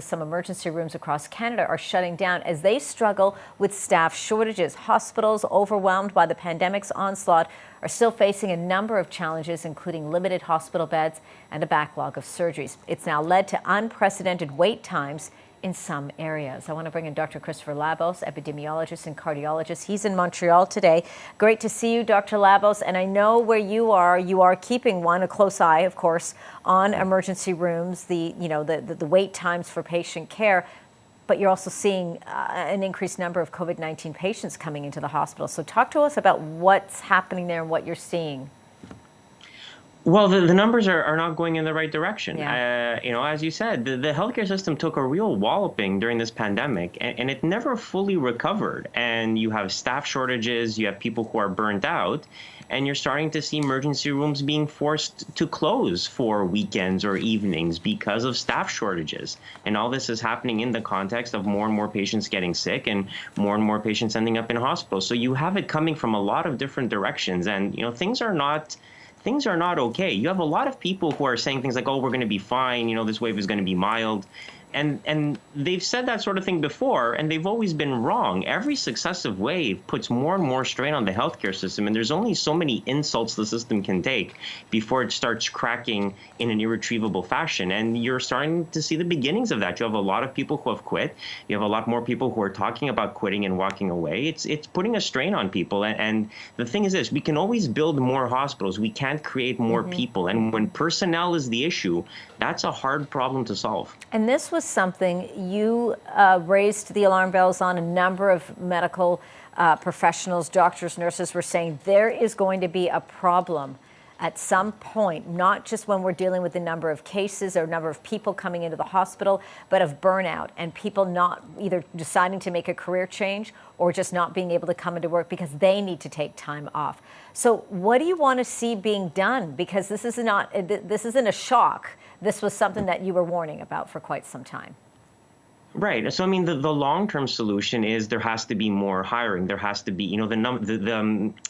Some emergency rooms across Canada are shutting down as they struggle with staff shortages. Hospitals, overwhelmed by the pandemic's onslaught, are still facing a number of challenges, including limited hospital beds and a backlog of surgeries. It's now led to unprecedented wait times in some areas. I want to bring in Dr. Christopher Labos, epidemiologist and cardiologist. He's in Montreal today. Great to see you, Dr. Labos. And I know where you are keeping a close eye, of course, on emergency rooms, the wait times for patient care. But you're also seeing an increased number of COVID-19 patients coming into the hospital. So talk to us about what's happening there and what you're seeing. Well, the numbers are not going in the right direction. Yeah. As you said, the healthcare system took a real walloping during this pandemic, and it never fully recovered. And you have staff shortages, you have people who are burnt out, and you're starting to see emergency rooms being forced to close for weekends or evenings because of staff shortages. And all this is happening in the context of more and more patients getting sick and more patients ending up in hospitals. So you have it coming from a lot of different directions, and things are not okay. You have a lot of people who are saying things like, oh, we're going to be fine, this wave is going to be mild. And they've said that sort of thing before, and they've always been wrong. Every successive wave puts more and more strain on the healthcare system, and there's only so many insults the system can take before it starts cracking in an irretrievable fashion. And you're starting to see the beginnings of that. You have a lot of people who have quit. You have a lot more people who are talking about quitting and walking away. It's putting a strain on people. And the thing is this, we can always build more hospitals. We can't create more people. And when personnel is the issue, that's a hard problem to solve. And this was something you raised the alarm bells on. A number of medical professionals, doctors, nurses were saying there is going to be a problem at some point, not just when we're dealing with the number of cases or number of people coming into the hospital, but of burnout and people not either deciding to make a career change or just not being able to come into work because they need to take time off. So what do you want to see being done? Because this isn't a shock. This was something that you were warning about for quite some time. Right. So, I mean, the long-term solution is there has to be more hiring. There has to be,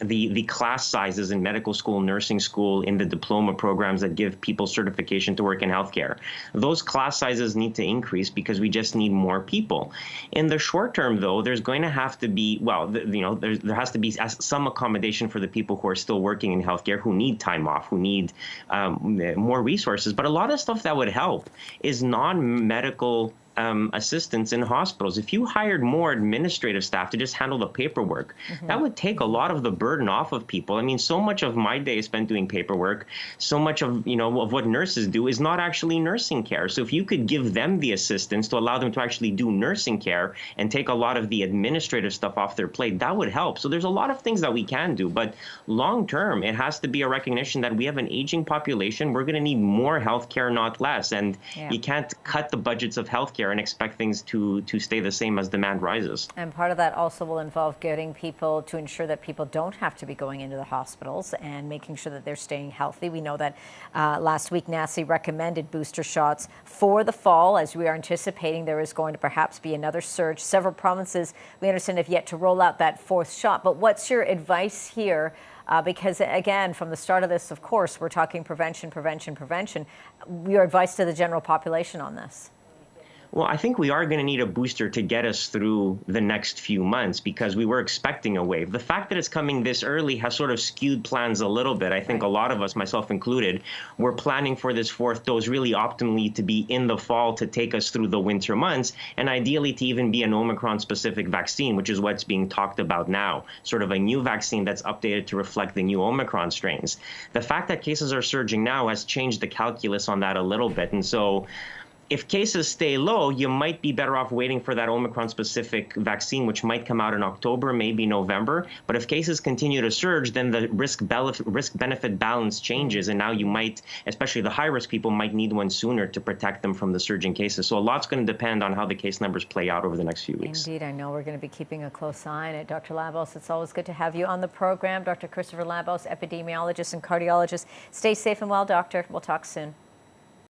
the class sizes in medical school, nursing school, in the diploma programs that give people certification to work in healthcare. Those class sizes need to increase because we just need more people. In the short term, though, there's going to have to be, there has to be some accommodation for the people who are still working in healthcare, who need time off, who need more resources. But a lot of stuff that would help is non-medical assistants in hospitals. If you hired more administrative staff to just handle the paperwork, that would take a lot of the burden off of people. I mean, so much of my day is spent doing paperwork. So much of, of what nurses do is not actually nursing care. So if you could give them the assistance to allow them to actually do nursing care and take a lot of the administrative stuff off their plate, that would help. So there's a lot of things that we can do, but long term, it has to be a recognition that we have an aging population. We're going to need more healthcare, not less. And you can't cut the budgets of healthcare and expect things to stay the same as demand rises. And part of that also will involve getting people to ensure that people don't have to be going into the hospitals and making sure that they're staying healthy. We know that last week NACI recommended booster shots for the fall. As we are anticipating, there is going to perhaps be another surge. Several provinces, we understand, have yet to roll out that fourth shot. But what's your advice here? Because, again, from the start of this, of course, we're talking prevention. Your advice to the general population on this? Well, I think we are going to need a booster to get us through the next few months because we were expecting a wave. The fact that it's coming this early has sort of skewed plans a little bit. I think a lot of us, myself included, were planning for this fourth dose really optimally to be in the fall to take us through the winter months, and ideally to even be an Omicron-specific vaccine, which is what's being talked about now, sort of a new vaccine that's updated to reflect the new Omicron strains. The fact that cases are surging now has changed the calculus on that a little bit, and so if cases stay low, you might be better off waiting for that Omicron-specific vaccine, which might come out in October, maybe November. But if cases continue to surge, then the risk-benefit balance changes, and now you might, especially the high-risk people, might need one sooner to protect them from the surging cases. So a lot's going to depend on how the case numbers play out over the next few weeks. Indeed, I know we're going to be keeping a close eye on it. Dr. Labos, it's always good to have you on the program. Dr. Christopher Labos, epidemiologist and cardiologist. Stay safe and well, doctor. We'll talk soon.